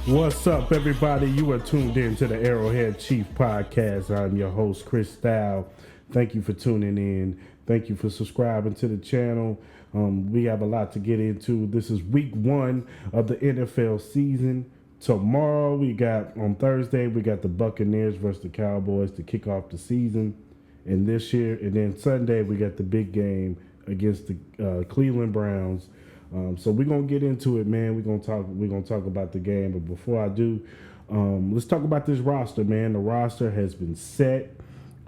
What's up, everybody? You are tuned in to the Arrowhead Chief Podcast. I'm your host, Cris. Thank you for tuning in. Thank you for subscribing to the channel. We have a lot to get into. This is week 1 of the NFL season. Tomorrow, on Thursday, we got the Buccaneers versus the Cowboys to kick off the season. And then Sunday, we got the big game against the Cleveland Browns. So we're gonna get into it, man. We're gonna talk about the game. But before I do, let's talk about this roster, man. The roster has been set.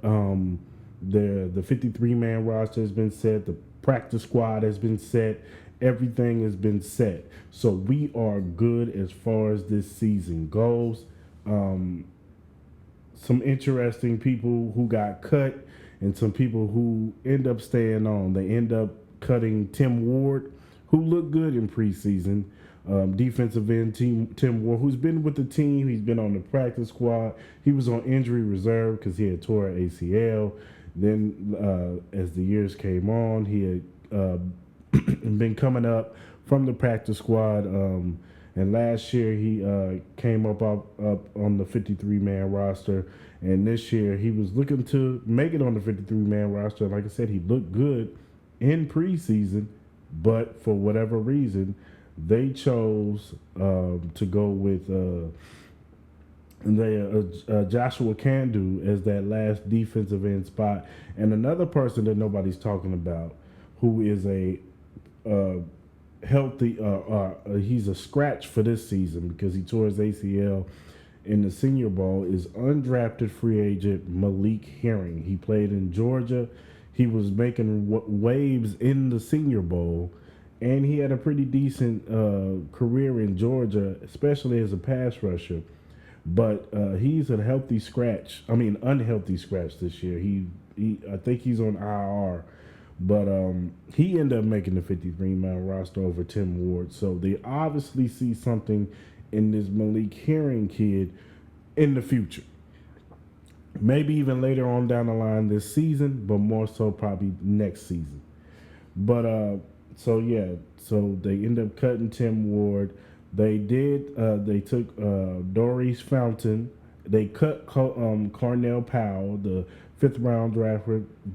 The 53-man roster has been set. The practice squad has been set. Everything has been set. So we are good as far as this season goes. Some interesting people who got cut and some people who end up staying on. They end up cutting Tim Ward, who looked good in preseason. Defensive end Tim Ward, who's been with the team. He's been on the practice squad. He was on injury reserve because he had tore ACL. Then as the years came on, he had been coming up from the practice squad. And last year he came up on the 53-man roster. And this year he was looking to make it on the 53-man roster. Like I said, he looked good in preseason. But for whatever reason, they chose to go with Joshua Kandu as that last defensive end spot. And another person that nobody's talking about, who is a healthy, he's a scratch for this season because he tore his ACL in the Senior Bowl, is undrafted free agent Malik Herring. He played in Georgia. He was making waves in the Senior Bowl, and he had a pretty decent career in Georgia, especially as a pass rusher. But he's a unhealthy scratch this year. I think he's on IR, but he ended up making the 53-man roster over Tim Ward. So they obviously see something in this Malik Herring kid in the future. Maybe even later on down the line this season, but more so probably next season. But so they end up cutting Tim Ward. They took Doris Fountain. They cut Cornell Powell, the 5th-round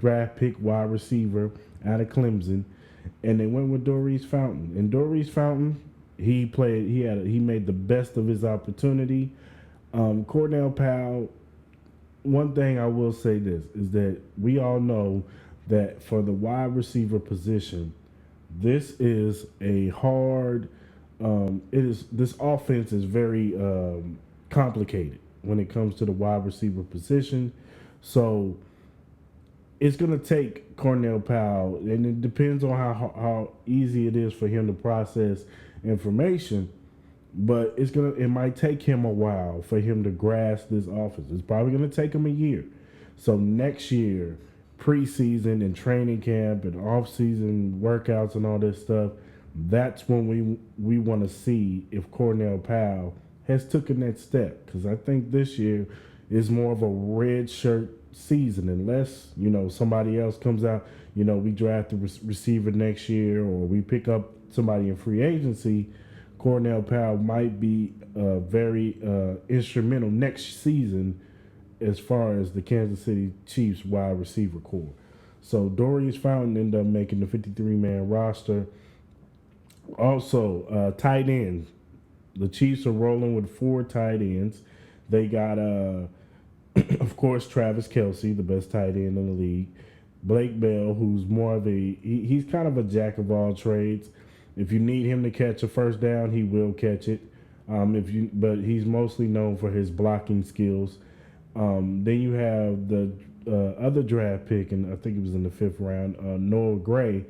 draft pick wide receiver out of Clemson, and they went with Doris Fountain. And Doris Fountain, he made the best of his opportunity. Cornell Powell. One thing I will say is that we all know that for the wide receiver position, this is a hard. This offense is very complicated when it comes to the wide receiver position. So it's going to take Cornell Powell, and it depends on how easy it is for him to process information. But it might take him a while for him to grasp this offense. It's probably going to take him a year. So next year, preseason and training camp and off-season workouts and all this stuff, that's when we want to see if Cornell Powell has taken that step. Because I think this year is more of a red shirt season unless, somebody else comes out, we draft a receiver next year or we pick up somebody in free agency. Cornell Powell might be very instrumental next season as far as the Kansas City Chiefs wide receiver core. So Doris Fountain ended up making the 53-man roster. Also, tight ends. The Chiefs are rolling with 4 tight ends. They got, of course, Travis Kelce, the best tight end in the league. Blake Bell, who's more of he's kind of a jack of all trades. If you need him to catch a first down, he will catch it. But he's mostly known for his blocking skills. Then you have the other draft pick, and I think it was in the 5th round, Noah Gray,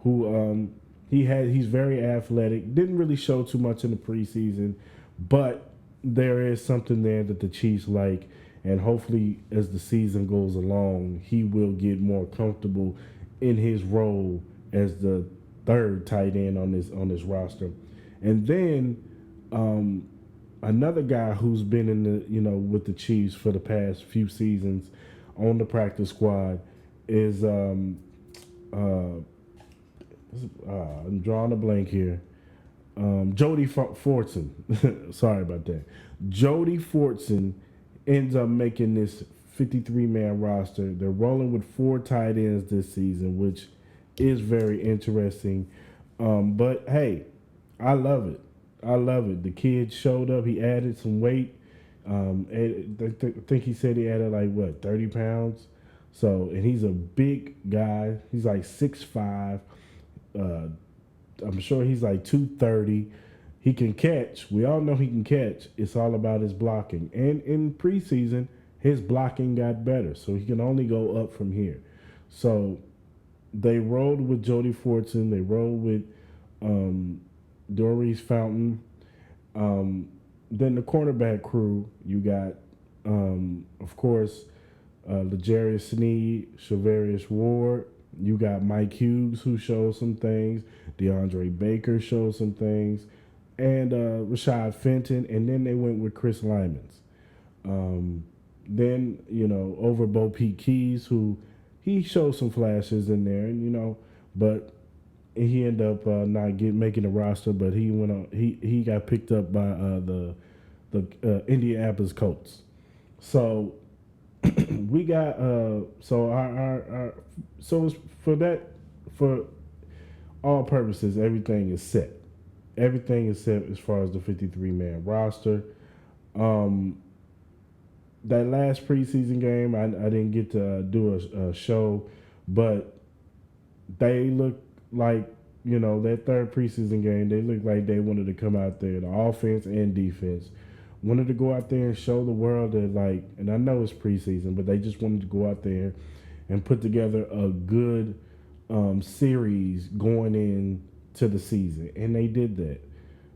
who he's very athletic. Didn't really show too much in the preseason, but there is something there that the Chiefs like, and hopefully as the season goes along, he will get more comfortable in his role as the 3rd tight end on this roster. And then another guy who's been in the with the Chiefs for the past few seasons on the practice squad is I'm drawing a blank here. Jody Fortson. Sorry about that. Jody Fortson ends up making this 53-man roster. They're rolling with four tight ends this season, which is very interesting. But hey, I love it. I love it. The kid showed up. He added some weight. I think he said he added like what 30 pounds. So and he's a big guy. He's like 6'5". Uh, I'm sure he's like 230. He can catch. We all know he can catch. It's all about his blocking. And in preseason, his blocking got better, so he can only go up from here. So they rolled with Jody Fortson. They rolled with um, Doris Fountain. Um, then the cornerback crew, you got, of course, L'Jarius Sneed, Shavarius Ward. You got Mike Hughes, who showed some things. DeAndre Baker showed some things. And Rashad Fenton. And then they went with Chris Lymans. Then, over Bo Pete Keys, who he showed some flashes in there, and but he ended up not making the roster. But he went on. He got picked up by the Indianapolis Colts. So we got so our so for that, for all purposes, everything is set. Everything is set as far as the 53-man roster. That last preseason game, I didn't get to do a show, but they look like, that third preseason game, they looked like they wanted to come out there, the offense and defense, wanted to go out there and show the world that, like, and I know it's preseason, but they just wanted to go out there and put together a good series going into the season, and they did that.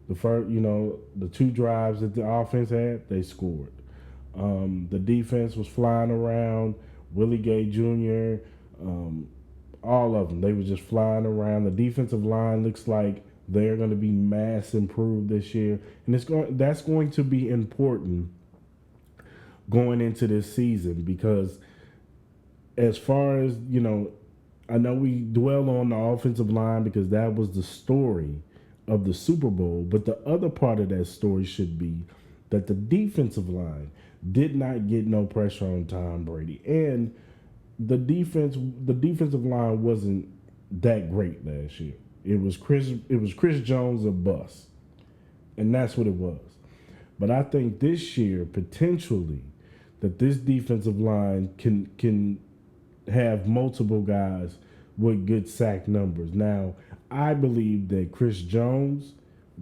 The first, the two drives that the offense had, they scored. The defense was flying around. Willie Gay Jr., all of them, they were just flying around. The defensive line looks like they're going to be mass improved this year, and that's going to be important going into this season because, as far as I know we dwell on the offensive line because that was the story of the Super Bowl, but the other part of that story should be that the defensive line did not get no pressure on Tom Brady, and the defensive line wasn't that great last year. It was Chris Jones a bust, and that's what it was. But I think this year potentially that this defensive line can have multiple guys with good sack numbers. Now, I believe that Chris Jones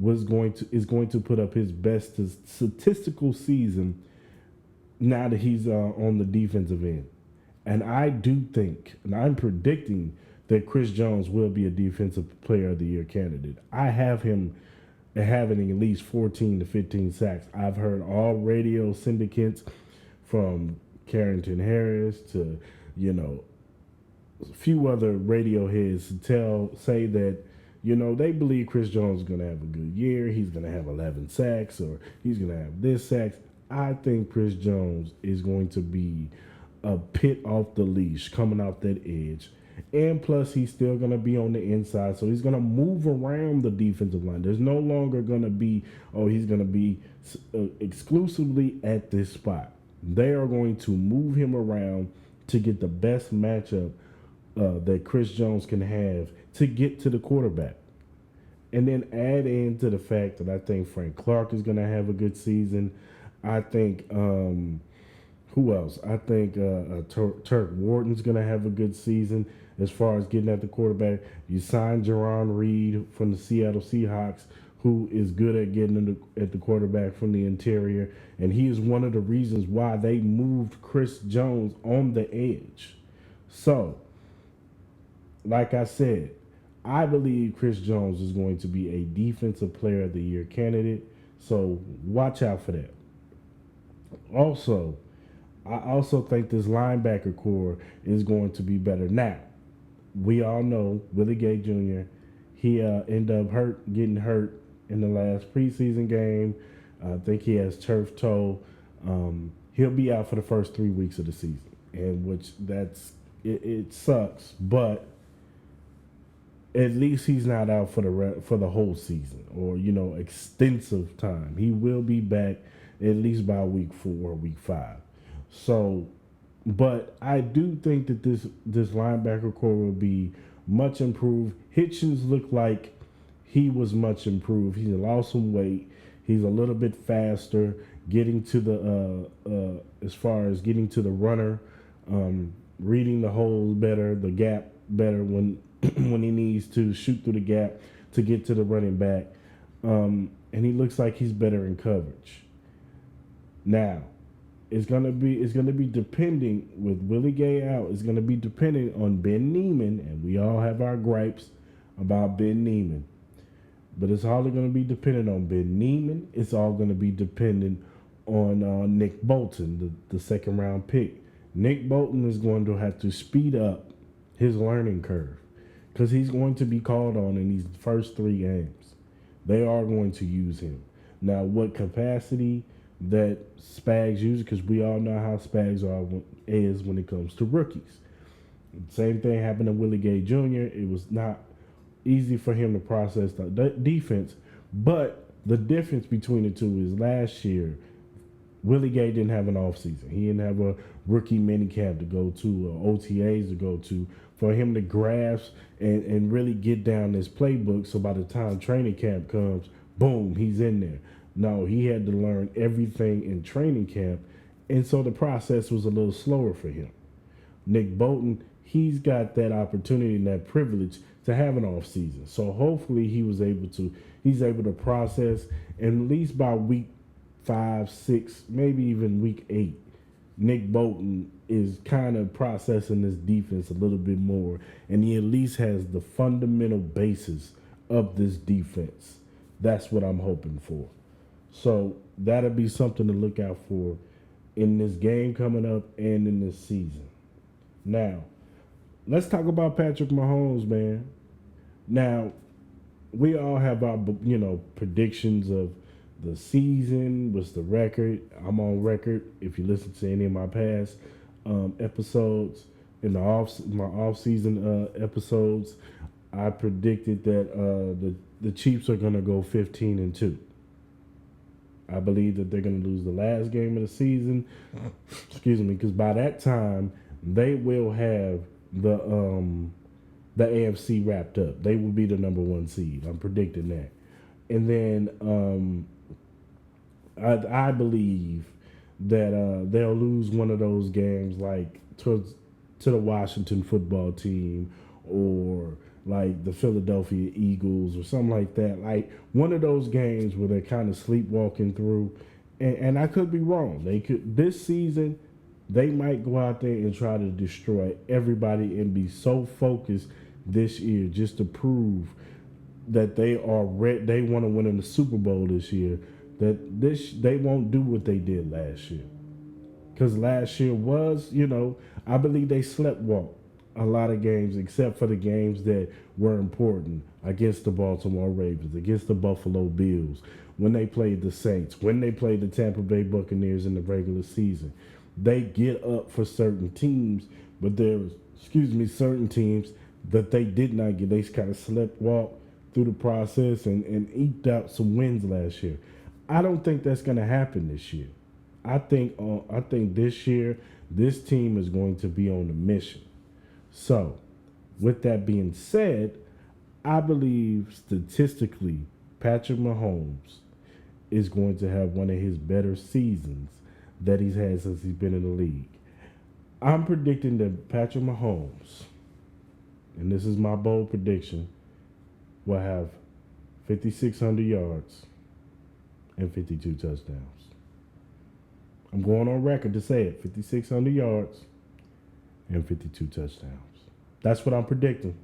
is going to put up his best statistical season now that he's on the defensive end. And I do think, and I'm predicting that Chris Jones will be a defensive player of the year candidate. I have him having at least 14 to 15 sacks. I've heard all radio syndicates from Carrington Harris to, a few other radio heads say that, they believe Chris Jones is going to have a good year. He's going to have 11 sacks or he's going to have this sacks. I think Chris Jones is going to be a pit off the leash coming off that edge. And plus, he's still going to be on the inside, so he's going to move around the defensive line. There's no longer going to be, he's going to be exclusively at this spot. They are going to move him around to get the best matchup that Chris Jones can have to get to the quarterback. And then add into the fact that I think Frank Clark is going to have a good season. I think, who else? I think Turk Wharton's going to have a good season as far as getting at the quarterback. You signed Jerron Reed from the Seattle Seahawks, who is good at getting at the quarterback from the interior. And he is one of the reasons why they moved Chris Jones on the edge. So, like I said, I believe Chris Jones is going to be a defensive player of the year candidate. So watch out for that. Also, I also think this linebacker core is going to be better. Now, we all know Willie Gay Jr., he ended up getting hurt in the last preseason game. I think he has turf toe. He'll be out for the first 3 weeks of the season, and which it sucks, but at least he's not out for for the whole season or extensive time. He will be back at least by week 4 or week 5. So, but I do think that this linebacker core will be much improved. Hitchens looked like he was much improved. He lost some weight. He's a little bit faster, getting to the as far as getting to the runner, reading the holes better, the gap better when when he needs to shoot through the gap to get to the running back. And he looks like he's better in coverage. Now, it's gonna be depending with Willie Gay out. It's gonna be dependent on Ben Neiman, and we all have our gripes about Ben Neiman. But it's all going to be dependent on Ben Neiman. It's all going to be dependent on Nick Bolton, the second round pick. Nick Bolton is going to have to speed up his learning curve because he's going to be called on in these first 3 games. They are going to use him. Now, what capacity that Spags uses, because we all know how Spags is when it comes to rookies. Same thing happened to Willie Gay Jr. It was not easy for him to process the defense, but the difference between the two is last year, Willie Gay didn't have an offseason. He didn't have a rookie minicamp to go to, or OTAs to go to, for him to grasp and really get down this playbook. So by the time training camp comes, boom, he's in there. No, he had to learn everything in training camp, and so the process was a little slower for him. Nick Bolton, he's got that opportunity and that privilege to have an off season. So hopefully he's able to process, and at least by week 5, 6, maybe even week 8, Nick Bolton is kind of processing this defense a little bit more, and he at least has the fundamental basis of this defense. That's what I'm hoping for. So that'll be something to look out for in this game coming up and in this season. Now, let's talk about Patrick Mahomes, man. Now, we all have our, predictions of the season. What's the record? I'm on record. If you listen to any of my past episodes in my off-season episodes, I predicted that the Chiefs are going to go 15-2. I believe that they're going to lose the last game of the season. Excuse me, because by that time they will have the AFC wrapped up. They will be the number 1 seed. I'm predicting that. And then I believe that they'll lose one of those games, like to the Washington football team, or like the Philadelphia Eagles or something like that. Like one of those games where they're kind of sleepwalking through. And I could be wrong. They could this season. They might go out there and try to destroy everybody and be so focused this year just to prove that they are they want to win in the Super Bowl this year, that they won't do what they did last year. Because last year was, I believe they sleptwalked a lot of games except for the games that were important, against the Baltimore Ravens, against the Buffalo Bills, when they played the Saints, when they played the Tampa Bay Buccaneers in the regular season. They get up for certain teams, but there was, certain teams that they did not get. They kind of sleptwalked through the process and eked out some wins last year. I don't think that's going to happen this year. I think this year this team is going to be on a mission. So, with that being said, I believe statistically Patrick Mahomes is going to have one of his better seasons that he's had since he's been in the league. I'm predicting that Patrick Mahomes, and this is my bold prediction, will have 5,600 yards and 52 touchdowns. I'm going on record to say it, 5,600 yards and 52 touchdowns. That's what I'm predicting.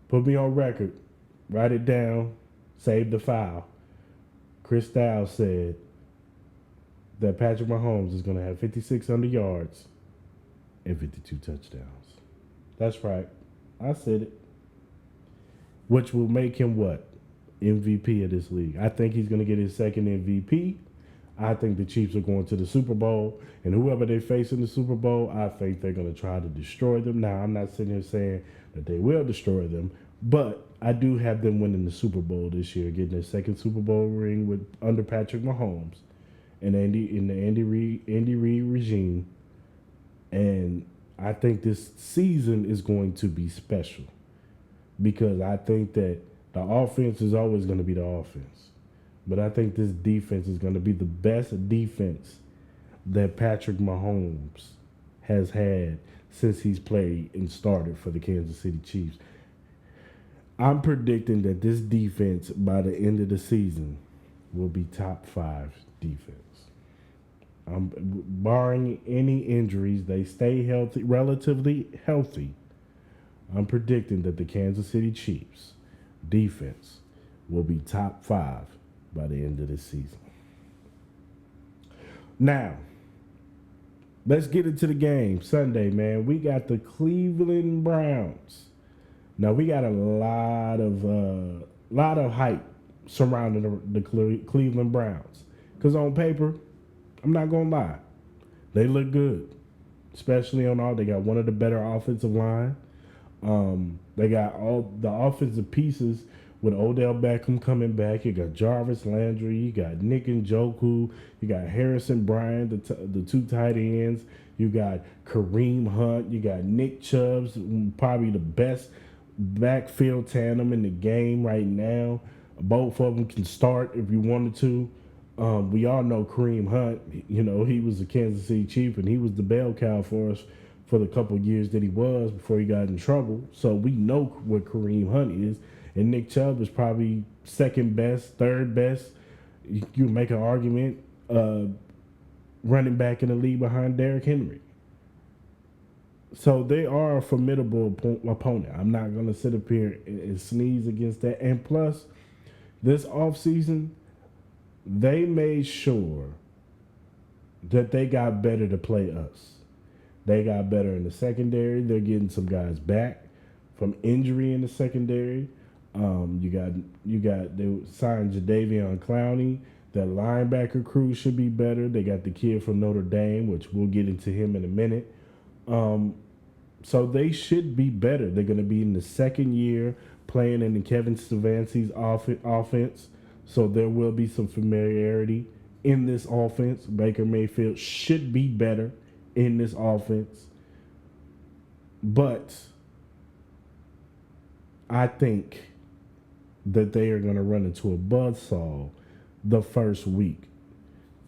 Put me on record. Write it down. Save the file. Cris said that Patrick Mahomes is going to have 5,600 yards and 52 touchdowns. That's right. I said it. Which will make him what? MVP of this league. I think he's going to get his second MVP. I think the Chiefs are going to the Super Bowl, and whoever they face in the Super Bowl, I think they're going to try to destroy them. Now, I'm not sitting here saying that they will destroy them, But I do have them winning the Super Bowl this year, getting their second Super Bowl ring with under Patrick Mahomes and Andy Reid regime. And I think this season is going to be special because I think that the offense is always going to be the offense. But I think this defense is going to be the best defense that Patrick Mahomes has had since he's played and started for the Kansas City Chiefs. I'm predicting that this defense, by the end of the season, will be top five defense. Barring any injuries, they stay healthy, relatively healthy. I'm predicting that the Kansas City Chiefs defense will be top five by the end of this season. Now, let's get into the game Sunday, man. We got the Cleveland Browns. Now we got a lot of hype surrounding the Cleveland Browns. Cause on paper, I'm not gonna lie, they look good, especially on all. They got one of the better offensive line. They got all the offensive pieces with Odell Beckham coming back. You got Jarvis Landry. You got Nick Njoku. You got Harrison Bryant, the two tight ends. You got Kareem Hunt. You got Nick Chubb's probably the best backfield tandem in the game right now. Both of them can start if you wanted to. We all know Kareem Hunt. You know, he was a Kansas City Chief, and he was the bell cow for us for the couple of years that he was before he got in trouble. So we know what Kareem Hunt is. And Nick Chubb is probably second best, third best. You make an argument running back in the league behind Derrick Henry. So they are a formidable opponent. I'm not going to sit up here and sneeze against that. And plus, this offseason, they made sure that they got better to play us. They got better in the secondary. They're getting some guys back from injury in the secondary. You got they signed Jadeveon Clowney. That linebacker crew should be better. They got the kid from Notre Dame, which we'll get into him in a minute. So they should be better. They're going to be in the second year playing in the Kevin Stefanski's offense. So there will be some familiarity in this offense. Baker Mayfield should be better in this offense. But I think that they are going to run into a buzzsaw the first week.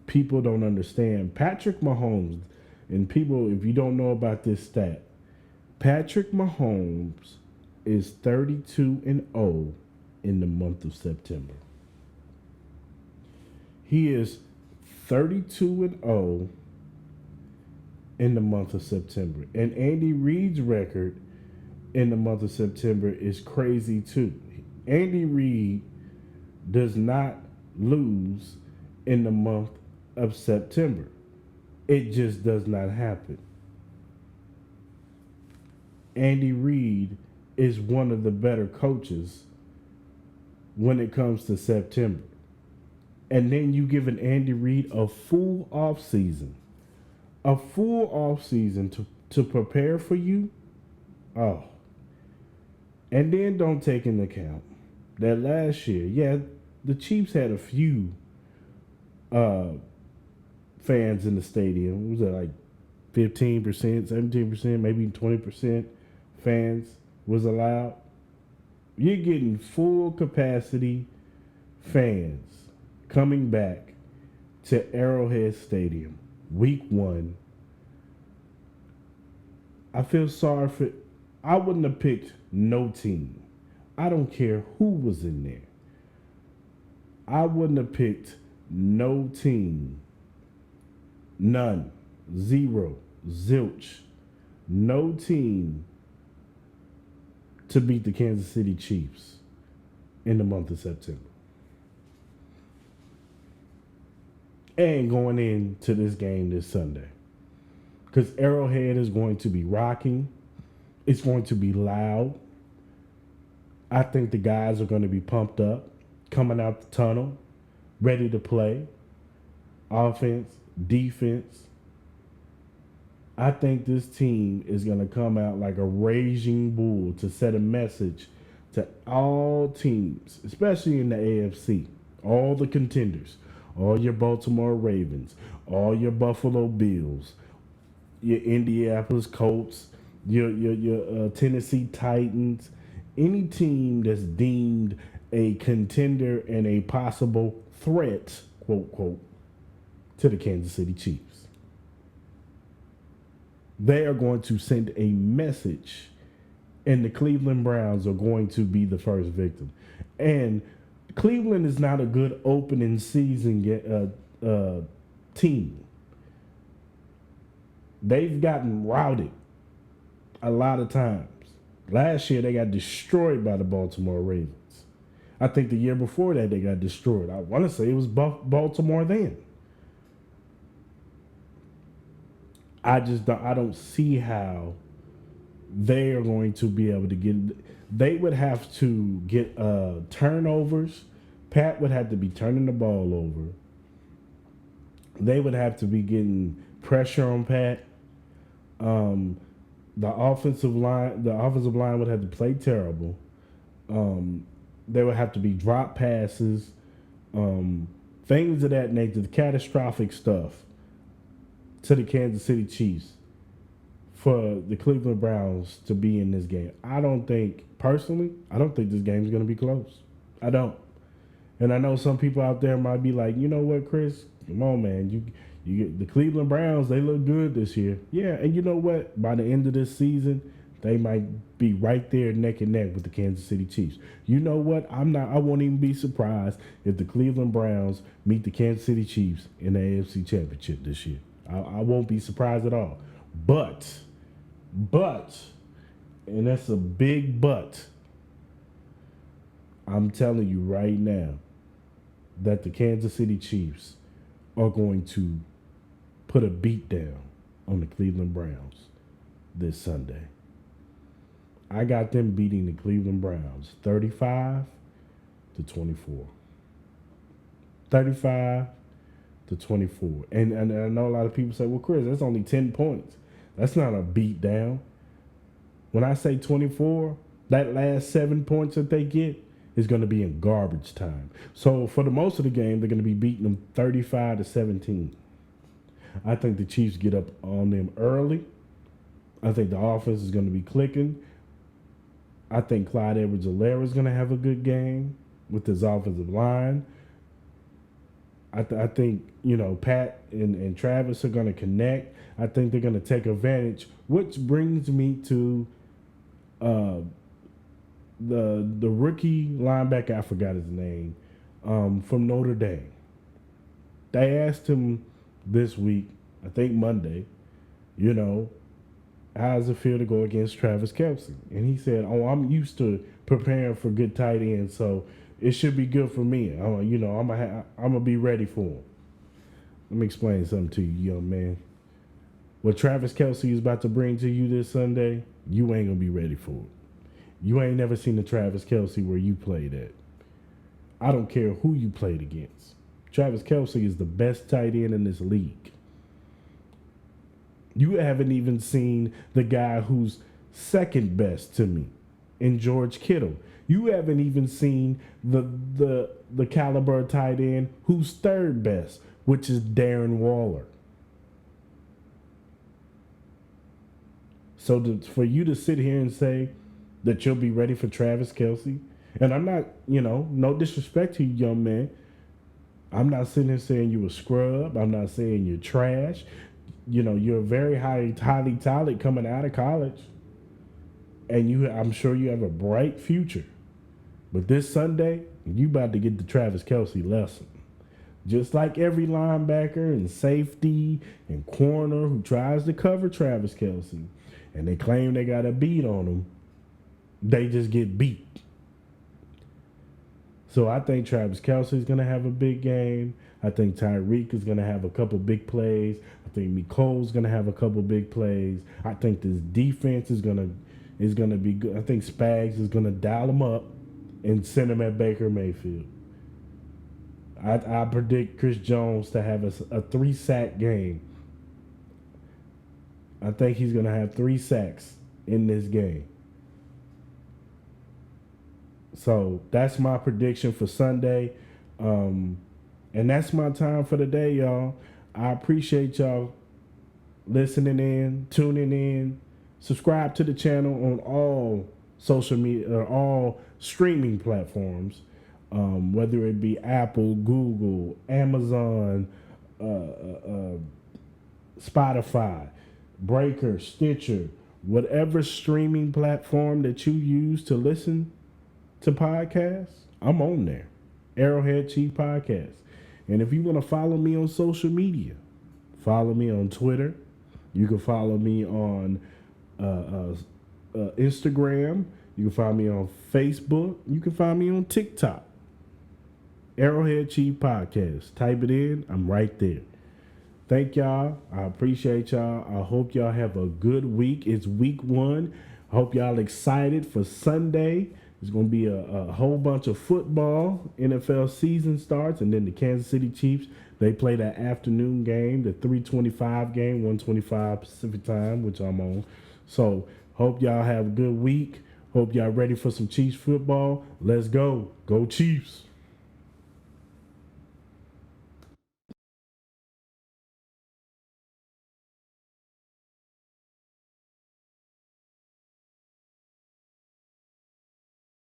People don't understand. Patrick Mahomes, and people, if you don't know about this stat, Patrick Mahomes is 32-0 in the month of September. He is 32-0 in the month of September. And Andy Reid's record in the month of September is crazy too. Andy Reid does not lose in the month of September. It just does not happen. Andy Reid is one of the better coaches when it comes to September. And then you give an Andy Reid a full off season. A full off season to prepare for you. Oh. And then don't take into account that last year, yeah, the Chiefs had a few fans in the stadium. Was it like 15%, 17%, maybe 20% fans was allowed? You're getting full capacity fans coming back to Arrowhead Stadium week one. I feel sorry for. I wouldn't have picked no team. I don't care who was in there. I wouldn't have picked no team. None. Zero. Zilch. No team to beat the Kansas City Chiefs in the month of September. And going into this game this Sunday. Because Arrowhead is going to be rocking. It's going to be loud. I think the guys are going to be pumped up, coming out the tunnel, ready to play. Offense, defense. I think this team is going to come out like a raging bull to set a message to all teams, especially in the AFC, all the contenders, all your Baltimore Ravens, all your Buffalo Bills, your Indianapolis Colts, your Tennessee Titans, any team that's deemed a contender and a possible threat, quote, quote, to the Kansas City Chiefs. They are going to send a message, and the Cleveland Browns are going to be the first victim. And Cleveland is not a good opening season team. They've gotten routed a lot of times. Last year, they got destroyed by the Baltimore Ravens. I think the year before that, they got destroyed. I want to say it was Baltimore then. I don't see how they are going to be able to get. They would have to get turnovers. Pat would have to be turning the ball over. They would have to be getting pressure on Pat. The offensive line would have to play terrible. There would have to be drop passes, things of that nature, the catastrophic stuff to the Kansas City Chiefs for the Cleveland Browns to be in this game. I don't think this game is going to be close. I don't. And I know some people out there might be like, you know what, Chris? Come on, man. You get the Cleveland Browns, they look good this year. Yeah, and you know what? By the end of this season, they might be right there neck and neck with the Kansas City Chiefs. You know what? I won't even be surprised if the Cleveland Browns meet the Kansas City Chiefs in the AFC Championship this year. I won't be surprised at all. But, and that's a big but, I'm telling you right now that the Kansas City Chiefs are going to put a beat down on the Cleveland Browns this Sunday. I got them beating the Cleveland Browns 35-24. 35-24. And I know a lot of people say, well, Chris, that's only 10 points. That's not a beat down. When I say 24, that last 7 points that they get is going to be in garbage time. So for the most of the game, they're going to be beating them 35-17. I think the Chiefs get up on them early. I think the offense is going to be clicking. I think Clyde Edwards-Helaire is going to have a good game with his offensive line. I think, Pat and Travis are going to connect. I think they're going to take advantage, which brings me to the rookie linebacker, I forgot his name, from Notre Dame. They asked him this week, I think Monday, how does it feel to go against Travis Kelce? And he said, I'm used to preparing for good tight ends, so it should be good for me. I'm gonna be ready for him. Let me explain something to you, young man. What Travis Kelce is about to bring to you this Sunday, you ain't gonna be ready for it. You ain't never seen the Travis Kelce where you played at. I don't care who you played against. Travis Kelce is the best tight end in this league. You haven't even seen the guy who's second best to me in George Kittle. You haven't even seen the caliber tight end who's third best, which is Darren Waller. So for you to sit here and say that you'll be ready for Travis Kelce, and I'm not, no disrespect to you, young man. I'm not sitting here saying you a scrub. I'm not saying you're trash. You're very highly talented coming out of college, and I'm sure you have a bright future. But this Sunday, you about to get the Travis Kelce lesson. Just like every linebacker and safety and corner who tries to cover Travis Kelce, and they claim they got a beat on him, they just get beat. So I think Travis Kelce is going to have a big game. I think Tyreek is going to have a couple big plays. I think Mecole's going to have a couple big plays. I think this defense is going to be good. I think Spags is going to dial them up and send them at Baker Mayfield. I predict Chris Jones to have a 3-sack game. I think he's going to have 3 sacks in this game. So that's my prediction for Sunday. And that's my time for the day, y'all. I appreciate y'all listening in, tuning in. Subscribe to the channel on all social media or all streaming platforms, whether it be Apple, Google, Amazon, Spotify, Breaker, Stitcher, whatever streaming platform that you use to listen to podcasts, I'm on there. Arrowhead Chief Podcast. And if you want to follow me on social media, follow me on Twitter. You can follow me on Instagram. You can find me on Facebook. You can find me on TikTok. Arrowhead Chief Podcast. Type it in. I'm right there. Thank y'all. I appreciate y'all. I hope y'all have a good week. It's week 1. I hope y'all excited for Sunday. There's going to be a whole bunch of football. NFL season starts, and then the Kansas City Chiefs, they play that afternoon game, the 3:25 game, 1:25 Pacific time, which I'm on. So hope y'all have a good week. Hope y'all ready for some Chiefs football. Let's go. Go Chiefs.